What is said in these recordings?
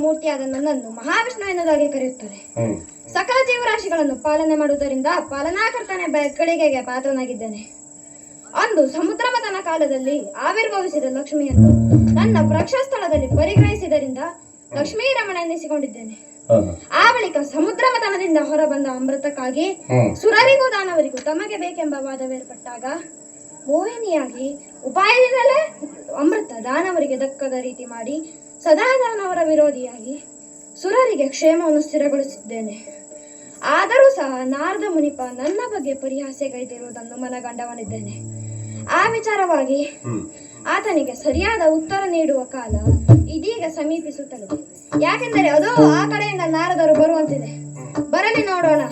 ಮೂರ್ತಿಯಾದ ನನ್ನನ್ನು ಮಹಾವಿಷ್ಣು ಎನ್ನುವುದಾಗಿ ಕರೆಯುತ್ತಾರೆ. ಸಕಲ ಜೀವರಾಶಿಗಳನ್ನು ಪಾಲನೆ ಮಾಡುವುದರಿಂದ ಪಾಲನಾಕರ್ತನೆ ಗಳಿಗೆಗೆ ಪಾತ್ರನಾಗಿದ್ದೇನೆ. ಅಂದು ಸಮುದ್ರ ಮಥನ ಕಾಲದಲ್ಲಿ ಆವಿರ್ಭವಿಸಿದ ಲಕ್ಷ್ಮಿಯನ್ನು ನನ್ನ ಪ್ರಕ್ಷಸ್ಥಳದಲ್ಲಿ ಪರಿಗ್ರಹಿಸಿದರಿಂದ ಲಕ್ಷ್ಮೀ ರಮಣ ಎನ್ನಿಸಿಕೊಂಡಿದ್ದೇನೆ. ಆ ಬಳಿಕ ಸಮುದ್ರ ಮಥನದಿಂದ ಹೊರಬಂದ ಅಮೃತಕ್ಕಾಗಿ ಸುರರಿಗೂ ದಾನವರಿಗೂ ತಮಗೆ ಬೇಕೆಂಬ ವಾದವೇರ್ಪಟ್ಟಾಗ ಮೋಹಿನಿಯಾಗಿ ಉಪಾಯದಿಂದಲೇ ಅಮೃತ ದಾನವರಿಗೆ ದಕ್ಕದ ರೀತಿ ಮಾಡಿ ಸದಾ ದಾನವರ ವಿರೋಧಿಯಾಗಿ ಸುರರಿಗೆ ಕ್ಷೇಮವನ್ನು ಸ್ಥಿರಗೊಳಿಸಿದ್ದೇನೆ. ಆದರೂ ಸಹ ನಾರದ ಮುನಿಪ ನನ್ನ ಬಗ್ಗೆ ಪರಿಹಾಸ್ಯಗೈದಿರುವುದನ್ನು ಮನಗಂಡವನಿದ್ದೇನೆ. ಆ ವಿಚಾರವಾಗಿ ಆತನಿಗೆ ಸರಿಯಾದ ಉತ್ತರ ನೀಡುವ ಕಾಲ ಇದೀಗ ಸಮೀಪಿಸುತ್ತದೆ. ಯಾಕೆಂದರೆ ಅದು ಆ ಕಡೆಯಿಂದ ನಾರದರು ಬರುವಂತಿದೆ. ಬರಲಿ, ನೋಡೋಣ.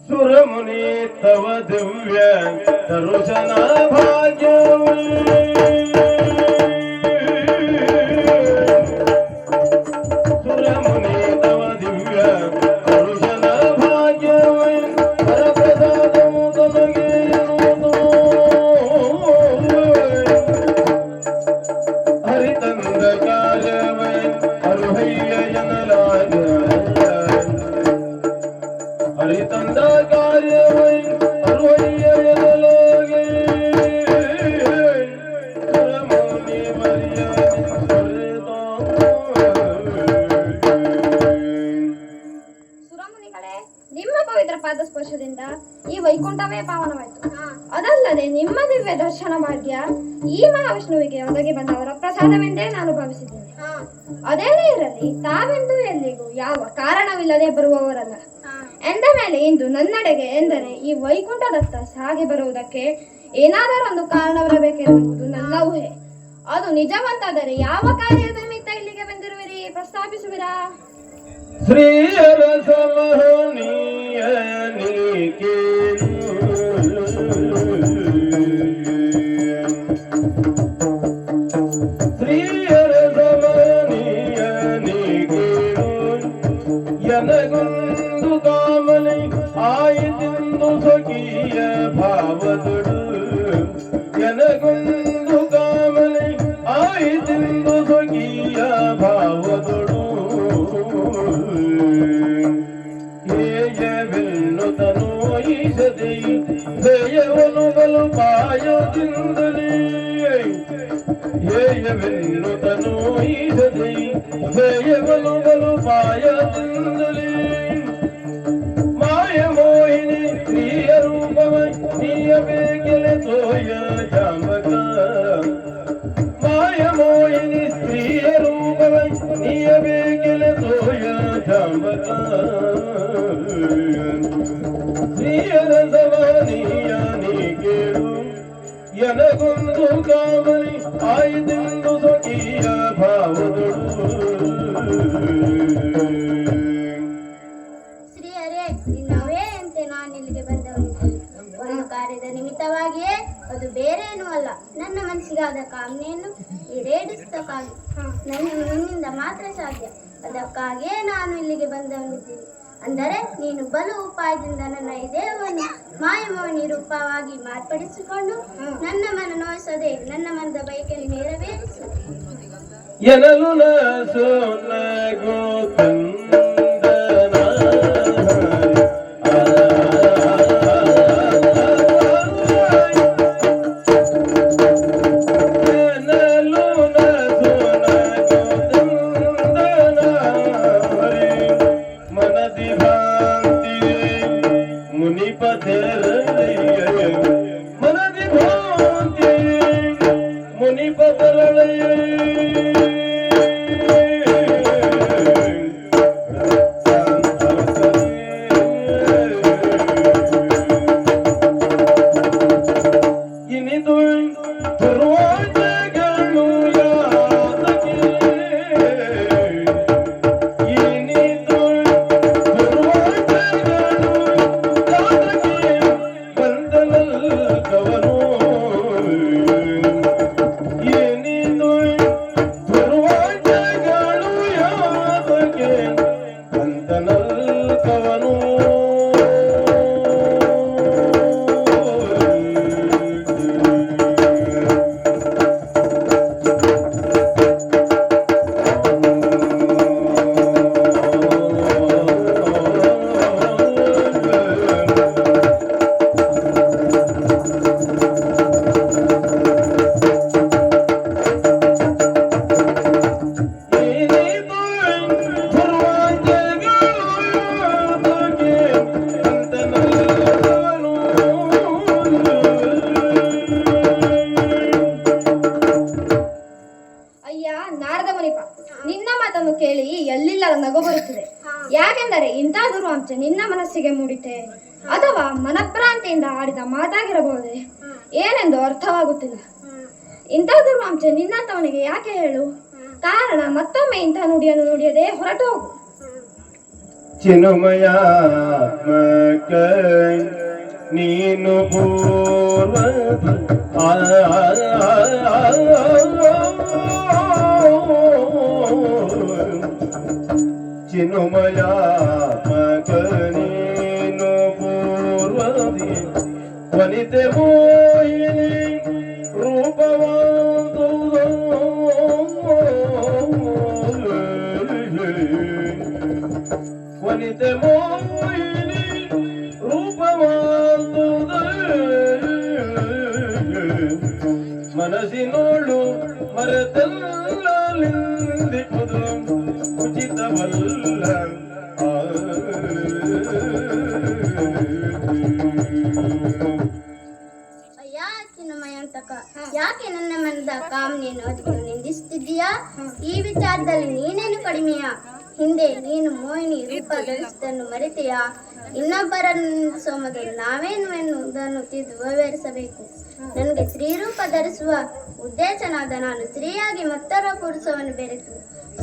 ಸುರಮುನಿ ತವ ದಿವ್ಯ ದರ್ಶನ ಭಾಗ್ಯವು ಸುರಮುನಿ ತವ ದಿವ್ಯ ದರ್ಶನ ಭಾಗ್ಯವು ವರಪ್ರಸಾದವು ತನಗೆ ಹರಿತಂದ ಕಾರ್ಯವೈ ಅರುಹಯ್ಯ ಎನ್ನಲಾಗ ಹರಿತಂದ ಕಾರ್ಯವೈ ಅರುಹಯ್ಯ ಎನ್ನಲಾಗೆ ಸುರಮುನಿ ಸುರಮುನಿಗಳೇ, ನಿಮ್ಮ ಪವಿತ್ರ ಪಾದಸ್ಪರ್ಶದಿಂದ ಈ ವೈಕುಂಠವೇ ಪಾವನವಾಯಿತು. ಅದಲ್ಲದೆ ನಿಮ್ಮ ದಿವ್ಯ ದರ್ಶನ ಭಾಗ್ಯ ಈ ಮಹಾವಿಷ್ಣುವಿಗೆ ಒದಗಿ ಬಂದವರ ಪ್ರಸಾದವೆಂದೇ ನಾನು ಭಾವಿಸಿದ್ದೇನೆ. ಅದೇನೇ ಇರಲಿ, ತಾವೆಂದು ಎಲ್ಲಿಗೂ ಯಾವ ಕಾರಣವಿಲ್ಲದೆ ಬರುವವರಲ್ಲ ಎಂದ ಮೇಲೆ ಇಂದು ನನ್ನೆಡೆಗೆ ಎಂದರೆ ಈ ವೈಕುಂಠದತ್ತ ಸಾಗಿ ಬರುವುದಕ್ಕೆ ಏನಾದರೂ ಒಂದು ಕಾರಣವಿರಬೇಕೆನ್ನುವುದು ನನ್ನ ಊಹೆ. ಅದು ನಿಜವಂತಾದರೆ ಯಾವ ಕಾರ್ಯದ ನಿಮಿತ್ತ ಇಲ್ಲಿಗೆ ಬಂದಿರುವಿರಿ, ಪ್ರಸ್ತಾಪಿಸುವಿರಾ? ಶ್ರೀಯರ ಸಮಹನೀಯ ನೀಕೆ ಶ್ರೀ ಸ್ತ್ರೀಯರ ಸಮನೀಯ ನೀ ಕೇಳು ಎನಗೊಂದು ಕಾಮನೆ ಆಯಿತೆಂದು ಸ್ವಕೀಯ ಭಾವದೊಡು ಎನಗೊಂದು ಕಾಮನೆ ಆಯಿತೆಂದು ಸ್ವಕೀಯ ಭಾವದೊಡು ಹೇಯವೆನ್ನುತನು ಈಸದೆ ಹೇಯವನು ಬಲು ಪಾಯದಿಂದಲೇ ಹೇಯವೆನ್ನುತನು ಈಸದೆ ಹೇಯವನು ಬಲು ಪಾಯದಿಂದಲೇ ಮಾಯ ಮೋಹಿನಿ ಸ್ತ್ರೀಯ ರೂಪವ ನೀಯಬೇಕೆಲೆ ತೋಯ ಜಾಮಕ ಮಾಯ ಮೋಹಿನಿ ಸ್ತ್ರೀಯ ರೂಪವ ನೀಯಬೇಕೆಲೆ ತೋಯ ಜಾಮಕ ಸ್ತ್ರೀಯರ ಸಮನೀಯ ನೀ ಕೇಳು ಎನಗೊಂದು ಕಾಮನೆ ಆಯ್ದೆಂದು ಸ್ವಕೀಯ ಭಾವದೊಡು ಶ್ರೀಹರೇ, ನಿನ್ನವೇ ಅಂತೆ ನಾನಿಲ್ಲಿಗೆ ಬಂದವನಿದ್ದೇನೆ. ಒಂದು ಕಾರ್ಯದ ನಿಮಿತ್ತವಾಗಿಯೇ, ಅದು ಬೇರೇನೂ ಅಲ್ಲ. ನನ್ನ ಮನಸ್ಸಿಗಾದ ಕಾಮನೆಯನ್ನು ಈಡೇರಿಸಕ್ಕಾಗಿ ನಿನ್ನಿಂದ ಮಾತ್ರ ಸಾಧ್ಯ. ಅದಕ್ಕಾಗಿಯೇ ನಾನು ಇಲ್ಲಿಗೆ ಬಂದವನಿದ್ದೇನೆ. ಅಂದರೆ ನೀನು ಬಲು ಉಪಾಯದಿಂದ ನನ್ನ ಈ ದೇಹವನ್ನು ಮಾಯಮೋಹಿನಿ ರೂಪವಾಗಿ ಮಾರ್ಪಡಿಸಿಕೊಂಡು ನನ್ನ ಮನ ನೋಯಿಸದೆ ನನ್ನ ಮನದ ಬಯಕೆಯಲ್ಲಿ ನೆರವೇರಿಸು. ಎನಲು ನಗೋ ಮನದಿ ಭಾಂತಿ ಮುನಿಪ ತರಳಯ ಇನಿದು ಪೂರ್ವಾಜಗಳು ಯಾತಕ್ಕೆ ಇನಿದು ಪೂರ್ವಾಜಗಳು ಯಾತಕ್ಕೆ ಬಂದನಲ್ಕವನು ಇನಿದು ಪೂರ್ವಾಜಗಳು ಯಾತಕ್ಕೆ ಬಂದನಲ್ಕವನು ಅಯ್ಯ ನಾರದ ಮುನಿಪ, ನಿನ್ನ ಮಾತನ್ನು ಕೇಳಿ ಎಲ್ಲಿಲ್ಲದ ನಗು ಬರುತ್ತಿದೆ. ಯಾಕೆಂದರೆ ಇಂಥ ದುರ್ವಾಂಶ ನಿನ್ನ ಮನಸ್ಸಿಗೆ ಮೂಡಿತೆ, ಅಥವಾ ಮನಪ್ರಾಂತಿಯಿಂದ ಆಡಿದ ಮಾತಾಗಿರಬಹುದೇ ಏನೆಂದು ಅರ್ಥವಾಗುತ್ತಿಲ್ಲ. ಇಂಥ ದುರ್ವಾಂಶ ನಿನ್ನಂತವನಿಗೆ ಯಾಕೆ ಹೇಳು? ಕಾರಣ ಮತ್ತೊಮ್ಮೆ ಇಂಥ ನುಡಿಯನ್ನು ನುಡಿಯದೆ ಹೊರಟು ಹೋಗು. ಚಿನ್ಮಯಾತ್ಮಕ ನೀನು ಪೂರ್ವ ಚಿನ್ಮಯಾತ್ಮಕ ನೀನು ಪೂರ್ವದಿ ವನಿತೆ ಮೋಹಿನಿ ರೂಪವಾದು ವನಿತೆ ಮೋಹಿನಿ ರೂಪವಾದು ಮನಸ್ಸಿನೋಳು ಮರೆತಲ್ಲಿಂದಿಪುದು ಉಚಿತವಲ್ಲ. ಅಯ್ಯ ಚಿನ್ನಮಯಂತಕ, ಯಾಕೆ ನನ್ನ ಮನದ ಕಾಮನೆಯನ್ನು ಅದನ್ನು ನಿಂದಿಸುತ್ತಿದ್ದೀಯಾ? ಈ ವಿಚಾರದಲ್ಲಿ ನೀನೇನು ಕಡಿಮೆಯಾ? ಹಿಂದೆ ನೀನು ಮೋಹಿನಿ ರೂಪ ಧರಿಸಿದ್ದನ್ನು ಮರೆತೆಯಾ? ಇನ್ನೊಬ್ಬರನ್ನು ನಿಂದಿಸುವ ಮೊದಲು ನಾವೇನು ಎನ್ನುವುದನ್ನು ತಿಳಿದು ವಿವರಿಸಬೇಕು. ನನಗೆ ಸ್ತ್ರೀರೂಪ ಧರಿಸುವ ಉದ್ದೇಶನಾದ ನಾನು ಸ್ತ್ರೀಯಾಗಿ ಮತ್ತರ ಪುರುಷವನ್ನು ಬೆರೆತು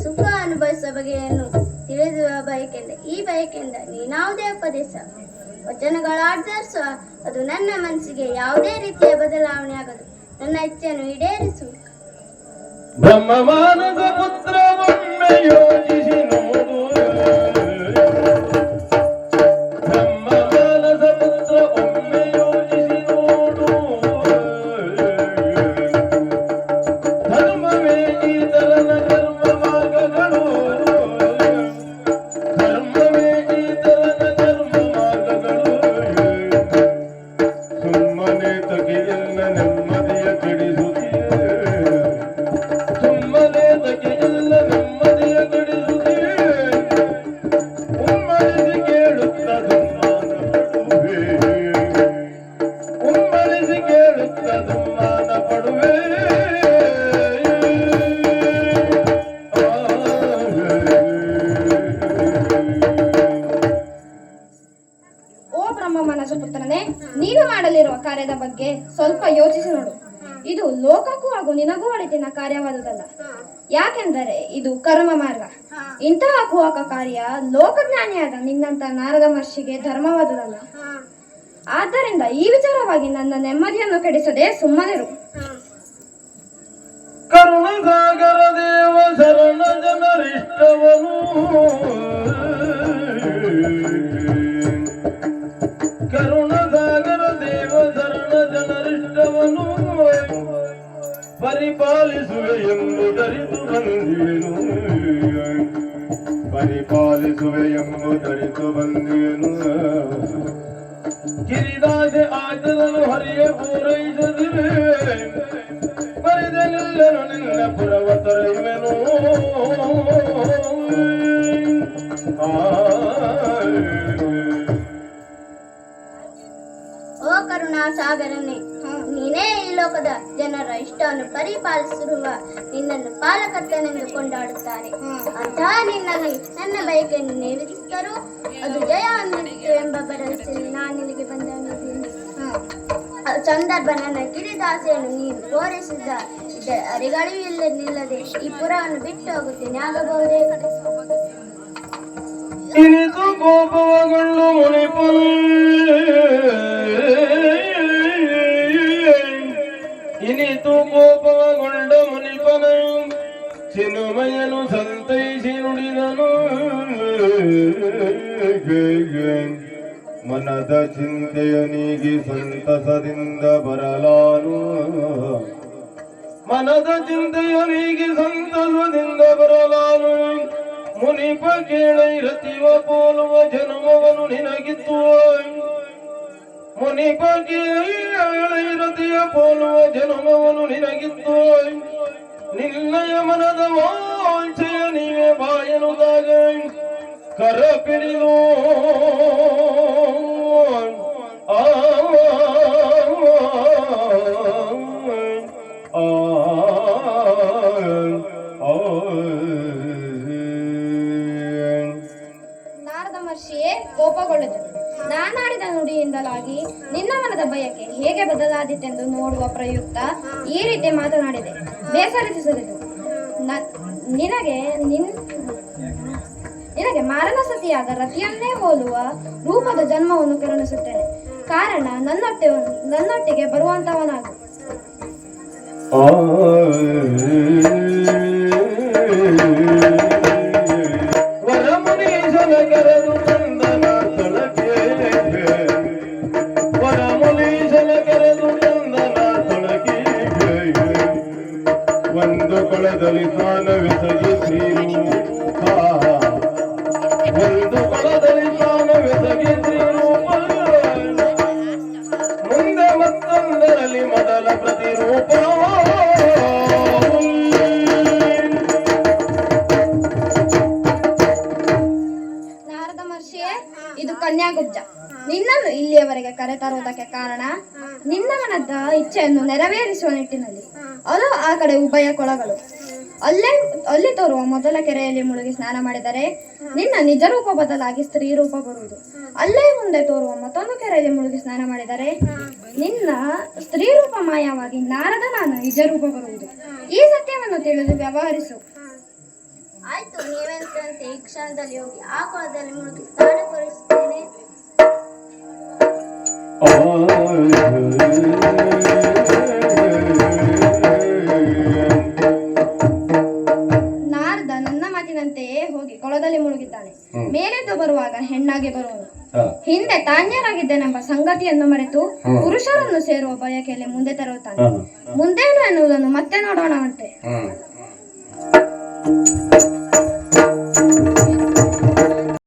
ಸುಖ ಅನುಭವಿಸುವ ಬಗೆಯನ್ನು ತಿಳಿದುವ ಬಯಕೆಯಿಂದ ಈ ಬಯಕೆಯಿಂದ ನೀನಾವುದೇ ಉಪದೇಶ ವಚನಗಳಾಧರಿಸುವ ಅದು ನನ್ನ ಮನಸ್ಸಿಗೆ ಯಾವುದೇ ರೀತಿಯ ಬದಲಾವಣೆ ಆಗದು. ನನ್ನ ಇಚ್ಛೆಯನ್ನು ಈಡೇರಿಸು. ಬ್ರಹ್ಮ ಮಾನಸ ಪುತ್ರ ಒಮ್ಮೆ ಯೋಚಿಸಿ ನೋಡು ಬ್ರಹ್ಮ ಮಾನಸ ಪುತ್ರ ಒಮ್ಮೆ ಯೋಚಿಸಿ ನೋಡು ಧರ್ಮವೇ ಈತರನ ಧರ್ಮ ಮಾರ್ಗಗಳು ಧರ್ಮವೇ ಈತರನ ಧರ್ಮ ಮಾರ್ಗಗಳು ಸುಮ್ಮನೆ ತಗೆಯಲ್ಲ ನೆಮ್ಮದಿಯ ಕೆಡಿಸುತ್ತಿದೆ ಸುಮ್ಮನೆ ತಗೆಯಲ್ಲ ನೆಮ್ಮದಿಯ ಕೆಡಿಸುತ್ತಿದೆ ಉಮ್ಮಳಿಸಿ ಕೇಳುತ್ತ ದುಮ್ಮಾನ ಪಡುವೆ ಉಮ್ಮಳಿಸಿ ಕೇಳುತ್ತ ದುಮ್ಮಾನ ಪಡುವೆ ಓ ಬ್ರಹ್ಮ ಮನಸ್ಸು ಪುತ್ರನೇ, ನೀನು ಮಾಡಲಿರುವ ಕಾರ್ಯದ ಬಗ್ಗೆ ಸ್ವಲ್ಪ ಯೋಚಿಸಿ ನೋಡು. ಇದು ಲೋಕಕ್ಕೂ ಹಾಗೂ ನಿನಗೂ ಒಳಿತಿನ ಕಾರ್ಯವಾದುದಲ್ಲ. ಯಾಕೆಂದರೆ ಇದು ಕರ್ಮ ಮಾರ್ಗ. ಇಂತಹ ಕುಹಕ ಕಾರ್ಯ ಲೋಕಜ್ಞಾನಿಯಾದ ನಿನ್ನಂತ ನಾರದ ಮಹರ್ಷಿಗೆ ಧರ್ಮವಾದುದಲ್ಲ. ಆದ್ದರಿಂದ ಈ ವಿಚಾರವಾಗಿ ನನ್ನ ನೆಮ್ಮದಿಯನ್ನು ಕೆಡಿಸದೆ ಸುಮ್ಮನಿರು. ಕರುಣಸಾಗರ ದೇವ ಶರಣ ಜನರಿಷ್ಟವನು ಕರುಣಸಾಗರ ದೇವ ಶರಣ ಜನರಿಷ್ಟವನು ಪರಿಪಾಲಿಸುವೆ ಎಂಬುದರಿತು ಬಂದೇನು ಪರಿಪಾಲಿಸುವೆ ಎಂಬುದರಿತು ಬಂದೇನು ಗಿರಿದಾಸೆ ಆಚರನು ಹರಿಯ ಪೂರೈಸದಿರೆ ಪರಿದೆಲ್ಲನು ನಿನ್ನ ಪುರವ ತೊರೆಯುವೆನು ಓ ಕರುಣಾ ಸಾಗರನೇ, ನೀನೇ ಈ ಲೋಕದ ಜನರ ಇಷ್ಟವನ್ನು ಪರಿಪಾಲಿಸಿರುವ ನಿನ್ನನ್ನು ಪಾಲಕರ್ತನೆಂದು ಕೊಂಡಾಡುತ್ತಾರೆ. ಅಂತಹ ನಿನ್ನಲ್ಲಿ ನನ್ನ ಬಯಕೆಯನ್ನು ನೆರವೇರಿಸಿದರೂ ಅದು ಜಯ ಅಂದಿತ್ತು ಎಂಬ ಭರವಸೆಯಲ್ಲಿ ನಾನು ನಿನಗೆ ಬಂದಿದ್ದೇನೆ. ಸಂದರ್ಭ ನನ್ನ ಗಿರಿದಾಸೆಯನ್ನು ನೀನು ಪೂರೈಸಿದ ಅರಿಗಳಿಲ್ಲ ನಿಲ್ಲದೆ ಈ ಪುರವನ್ನು ಬಿಟ್ಟು ಹೋಗುತ್ತೇನೆ, ಆಗಬಹುದೇ? ಇನಿತು ಕೋಪವಗೊಂಡು ಮುನಿಪನು ಇನಿತು ಕೋಪವಗೊಂಡ ಮುನಿಪನು ಚಿನ್ಮಯನು ಸಂತೈಸಿ ನುಡಿದನು ಮನದ ಚಿಂತೆಯ ನೀಗಿ ಸಂತಸದಿಂದ ಬರಲಾನು ಮನದ ಚಿಂತೆಯ ನೀಗಿ ಸಂತಸದಿಂದ ಬರಲಾನು ಮುನಿಪ ಕೇಳೈರತಿವ ಪೋಲುವ ಜನ್ಮವನು ನಿನಗಿತ್ತು ಮುನಿಪ ಕೇಳೈರತಿಯ ಪೋಲುವ ಜನ್ಮವನು ನಿನಗಿತ್ತು ನಿನ್ನಯ ಮನದ ವಾಂಛೆಯ ನೀವೇ ಬಾಯನುದಾಗ ಕರ ಪಿಡಿದು ಆ ನಾರದ ಮಹರ್ಷಿಯೇ ಕೋಪಗೊಳ್ಳಿದರು. ನಾನಾಡಿದ ನುಡಿಯಿಂದಲಾಗಿ ನಿನ್ನ ಮನದ ಬಯಕೆ ಹೇಗೆ ಬದಲಾದೀತೆಂದು ನೋಡುವ ಪ್ರಯುಕ್ತ ಈ ರೀತಿ ಮಾತನಾಡಿದೆ. ಬೇಸರಿಸಲಿತು. ನಿನಗೆ ಮಾರಣಸತಿಯಾದ ರತಿಯನ್ನೇ ಹೋಲುವ ರೂಪದ ಜನ್ಮವನ್ನು ಕರುಣಿಸುತ್ತೇನೆ. ಕಾರಣ ನನ್ನೊಟ್ಟಿಗೆ ಬರುವಂತವನಾಗು. ವರಮುನೀಶನ ಕರೆದು ಚಂದನ ತೊಳಕೆ ವರಮುನೀಶನ ಕರೆದು ಚಂದನ ತೊಳಕೆ ಒಂದು ಕೊಳದಲ್ಲಿ ಸ್ನಾನವೆಸಗಿದ್ರೀನು ಒಂದು ಕೊಳದಲ್ಲಿ ಸ್ನಾನವೆಸಗಿದ್ರೀನು ಮುಂದೆ ಮತ್ತೊಂದರಲ್ಲಿ ಮೊದಲ ಪ್ರತಿರೂಪ ಇದು ಕನ್ಯಾಗುಬ್ಜ. ನಿನ್ನನ್ನು ಇಲ್ಲಿಯವರೆಗೆ ಕರೆತರುವುದಕ್ಕೆ ಕಾರಣ ನಿನ್ನ ಮನದ ಇಚ್ಛೆಯನ್ನು ನೆರವೇರಿಸುವ ನಿಟ್ಟಿನಲ್ಲಿ. ಅದು ಆ ಕಡೆ ಉಭಯ ಕೊಳಗಳು. ಅಲ್ಲಿ ತೋರುವ ಮೊದಲ ಕೆರೆಯಲ್ಲಿ ಮುಳುಗಿ ಸ್ನಾನ ಮಾಡಿದರೆ ನಿನ್ನ ನಿಜ ರೂಪ ಬದಲಾಗಿ ಸ್ತ್ರೀ ರೂಪ ಬರುವುದು. ಅಲ್ಲೇ ಮುಂದೆ ತೋರುವ ಮತ್ತೊಂದು ಕೆರೆಯಲ್ಲಿ ಮುಳುಗಿ ಸ್ನಾನ ಮಾಡಿದರೆ ನಿನ್ನ ಸ್ತ್ರೀ ರೂಪ ಮಾಯವಾಗಿ ನಾರದ ನಾನು ನಿಜ ರೂಪ ಬರುವುದು. ಈ ಸತ್ಯವನ್ನು ತಿಳಿದು ವ್ಯವಹರಿಸು. ಆಯ್ತು, ನೀವೆಂತಂತೆ ಈ ಕ್ಷಣದಲ್ಲಿ ಹೋಗಿ ಆ ಕೊಳದಲ್ಲಿ ಮುಳುಗಿ ಸ್ನಾನ ಕೊಡಿಸುತ್ತೇನೆ. ವಿಚಾರದಲ್ಲಿ ಮುಳುಗಿದ್ದಾನೆ. ಮೇಲೆದ್ದು ಬರುವಾಗ ಹೆಣ್ಣಾಗಿ ಬರುವನು. ಹ. ಹಿಂದೆ ತಾನ್ಯರಾಗಿದ್ದೇನೆಂಬ ಸಂಗತಿಯನ್ನು ಮರೆತು ಪುರುಷರನ್ನು ಸೇರುವ ಬಯಕೆಯಲ್ಲಿ ಮುಂದೆ ತೆರಳುತ್ತಾನೆ. ಮುಂದೇನು ಎನ್ನುವುದನ್ನು ಮತ್ತೆ ನೋಡೋಣವಂತೆ.